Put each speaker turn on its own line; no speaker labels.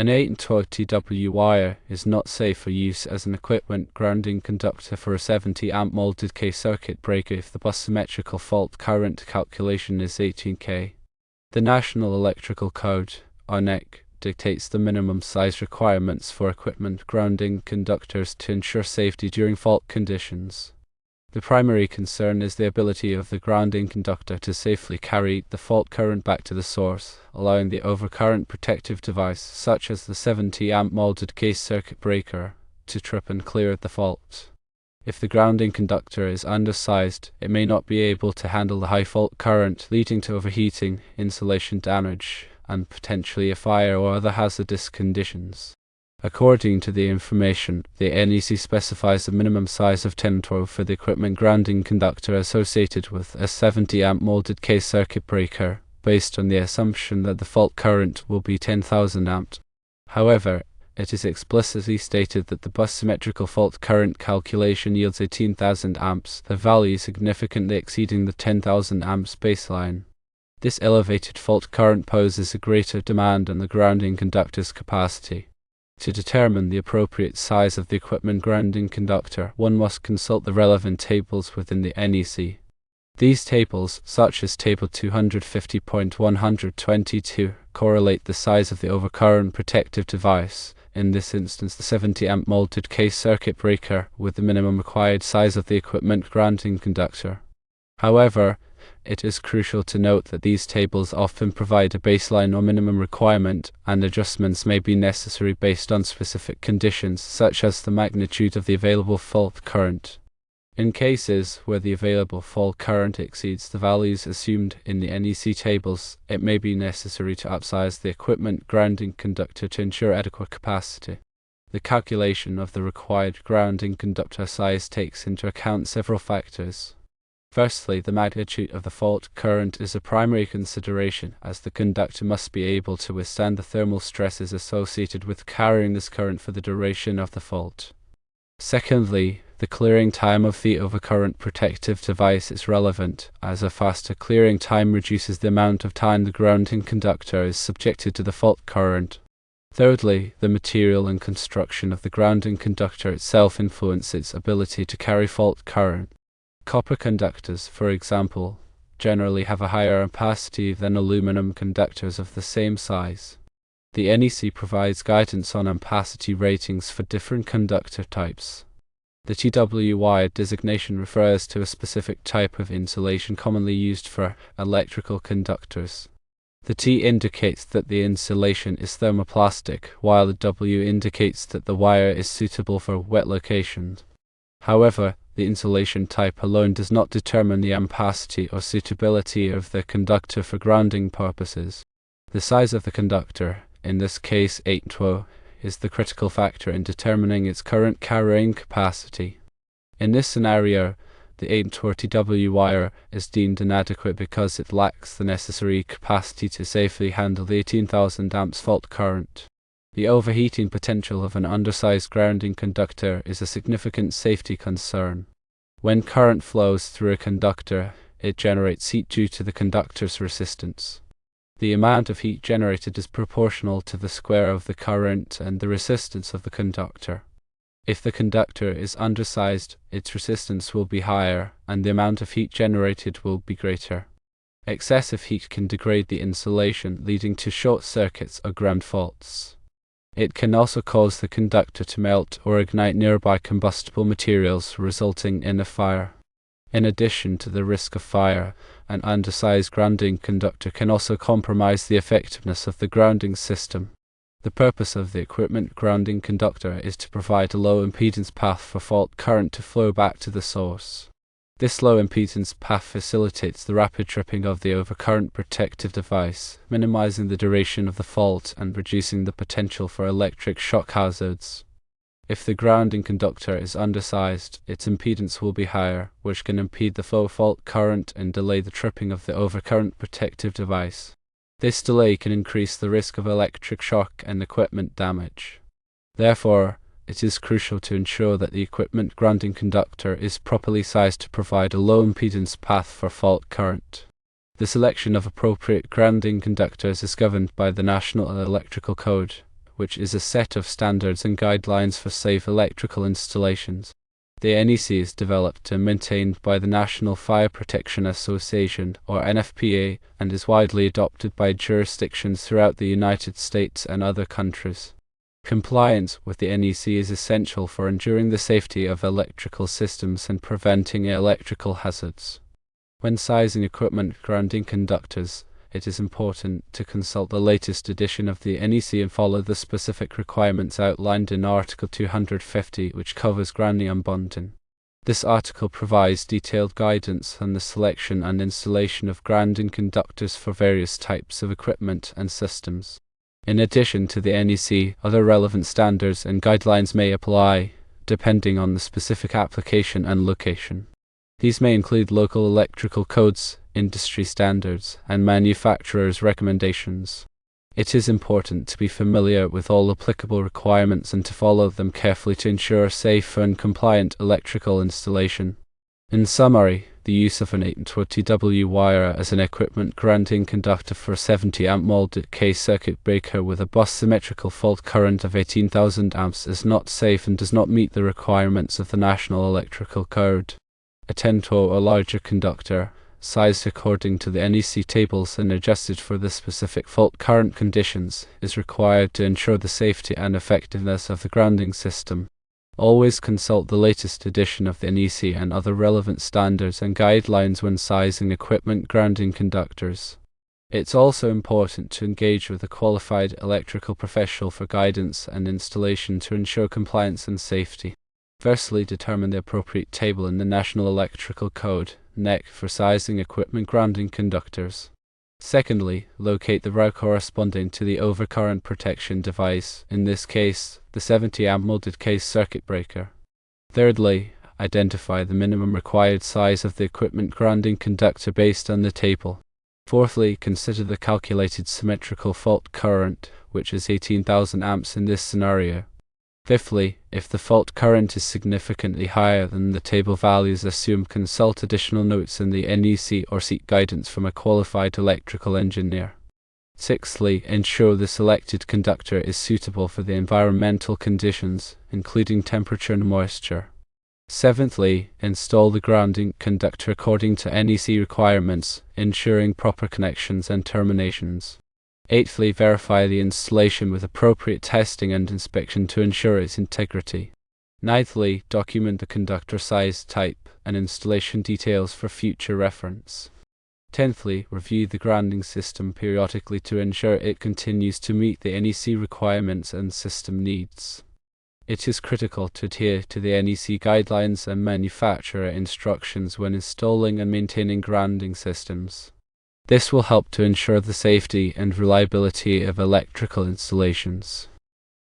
An 820W wire is not safe for use as an equipment grounding conductor for a 70-amp molded K circuit breaker if the bus symmetrical fault current calculation is 18K. The National Electrical Code, (NEC), dictates the minimum size requirements for equipment grounding conductors to ensure safety during fault conditions. The primary concern is the ability of the grounding conductor to safely carry the fault current back to the source, allowing the overcurrent protective device, such as the 70-amp molded case circuit breaker, to trip and clear the fault. If the grounding conductor is undersized, it may not be able to handle the high fault current, leading to overheating, insulation damage, and potentially a fire or other hazardous conditions. According to the information, the NEC specifies a minimum size of 1012 for the equipment grounding conductor associated with a 70-amp molded case circuit breaker, based on the assumption that the fault current will be 10,000 amps. However, it is explicitly stated that the bus symmetrical fault current calculation yields 18,000 amps, the value significantly exceeding the 10,000 amps baseline. This elevated fault current poses a greater demand on the grounding conductor's capacity. To determine the appropriate size of the equipment grounding conductor, one must consult the relevant tables within the NEC. These tables, such as Table 250.122, correlate the size of the overcurrent protective device, in this instance the 70-amp molded case circuit breaker, with the minimum required size of the equipment grounding conductor. However, it is crucial to note that these tables often provide a baseline or minimum requirement, and adjustments may be necessary based on specific conditions, such as the magnitude of the available fault current. In cases where the available fault current exceeds the values assumed in the NEC tables, it may be necessary to upsize the equipment grounding conductor to ensure adequate capacity. The calculation of the required grounding conductor size takes into account several factors. Firstly, the magnitude of the fault current is a primary consideration, as the conductor must be able to withstand the thermal stresses associated with carrying this current for the duration of the fault. Secondly, the clearing time of the overcurrent protective device is relevant, as a faster clearing time reduces the amount of time the grounding conductor is subjected to the fault current. Thirdly, the material and construction of the grounding conductor itself influence its ability to carry fault current. Copper conductors, for example, generally have a higher ampacity than aluminum conductors of the same size. The NEC provides guidance on ampacity ratings for different conductor types. The TW wire designation refers to a specific type of insulation commonly used for electrical conductors. The T indicates that the insulation is thermoplastic, while the W indicates that the wire is suitable for wet locations. However, the insulation type alone does not determine the ampacity or suitability of the conductor for grounding purposes. The size of the conductor, in this case 812, is the critical factor in determining its current carrying capacity. In this scenario, the 820W wire is deemed inadequate because it lacks the necessary capacity to safely handle the 18,000 amps fault current. The overheating potential of an undersized grounding conductor is a significant safety concern. When current flows through a conductor, it generates heat due to the conductor's resistance. The amount of heat generated is proportional to the square of the current and the resistance of the conductor. If the conductor is undersized, its resistance will be higher, and the amount of heat generated will be greater. Excessive heat can degrade the insulation, leading to short circuits or ground faults. It can also cause the conductor to melt or ignite nearby combustible materials, resulting in a fire. In addition to the risk of fire, an undersized grounding conductor can also compromise the effectiveness of the grounding system. The purpose of the equipment grounding conductor is to provide a low impedance path for fault current to flow back to the source. This low impedance path facilitates the rapid tripping of the overcurrent protective device, minimizing the duration of the fault and reducing the potential for electric shock hazards. If the grounding conductor is undersized, its impedance will be higher, which can impede the flow of fault current and delay the tripping of the overcurrent protective device. This delay can increase the risk of electric shock and equipment damage. Therefore, it is crucial to ensure that the equipment grounding conductor is properly sized to provide a low impedance path for fault current. The selection of appropriate grounding conductors is governed by the National Electrical Code, which is a set of standards and guidelines for safe electrical installations. The NEC is developed and maintained by the National Fire Protection Association, or NFPA, and is widely adopted by jurisdictions throughout the United States and other countries. Compliance with the NEC is essential for ensuring the safety of electrical systems and preventing electrical hazards. When sizing equipment grounding conductors, it is important to consult the latest edition of the NEC and follow the specific requirements outlined in Article 250, which covers grounding and bonding. This article provides detailed guidance on the selection and installation of grounding conductors for various types of equipment and systems. In addition to the NEC, other relevant standards and guidelines may apply, depending on the specific application and location. These may include local electrical codes, industry standards, and manufacturers' recommendations. It is important to be familiar with all applicable requirements and to follow them carefully to ensure safe and compliant electrical installation. In summary, the use of an 820W wire as an equipment grounding conductor for a 70-amp molded case circuit breaker with a bus symmetrical fault current of 18,000 amps is not safe and does not meet the requirements of the National Electrical Code. A 10-to or larger conductor, sized according to the NEC tables and adjusted for the specific fault current conditions, is required to ensure the safety and effectiveness of the grounding system. Always consult the latest edition of the NEC and other relevant standards and guidelines when sizing equipment grounding conductors. It's also important to engage with a qualified electrical professional for guidance and installation to ensure compliance and safety. Firstly, determine the appropriate table in the National Electrical Code, NEC, for sizing equipment grounding conductors. Secondly, locate the route corresponding to the overcurrent protection device, in this case, the 70-amp molded case circuit breaker. Thirdly, identify the minimum required size of the equipment grounding conductor based on the table. Fourthly, consider the calculated symmetrical fault current, which is 18,000 amps in this scenario. Fifthly, if the fault current is significantly higher than the table values assumed, consult additional notes in the NEC or seek guidance from a qualified electrical engineer. Sixthly, ensure the selected conductor is suitable for the environmental conditions, including temperature and moisture. Seventhly, install the grounding conductor according to NEC requirements, ensuring proper connections and terminations. Eighthly, verify the installation with appropriate testing and inspection to ensure its integrity. Ninthly, document the conductor size, type, and installation details for future reference. Tenthly, review the grounding system periodically to ensure it continues to meet the NEC requirements and system needs. It is critical to adhere to the NEC guidelines and manufacturer instructions when installing and maintaining grounding systems. This will help to ensure the safety and reliability of electrical installations.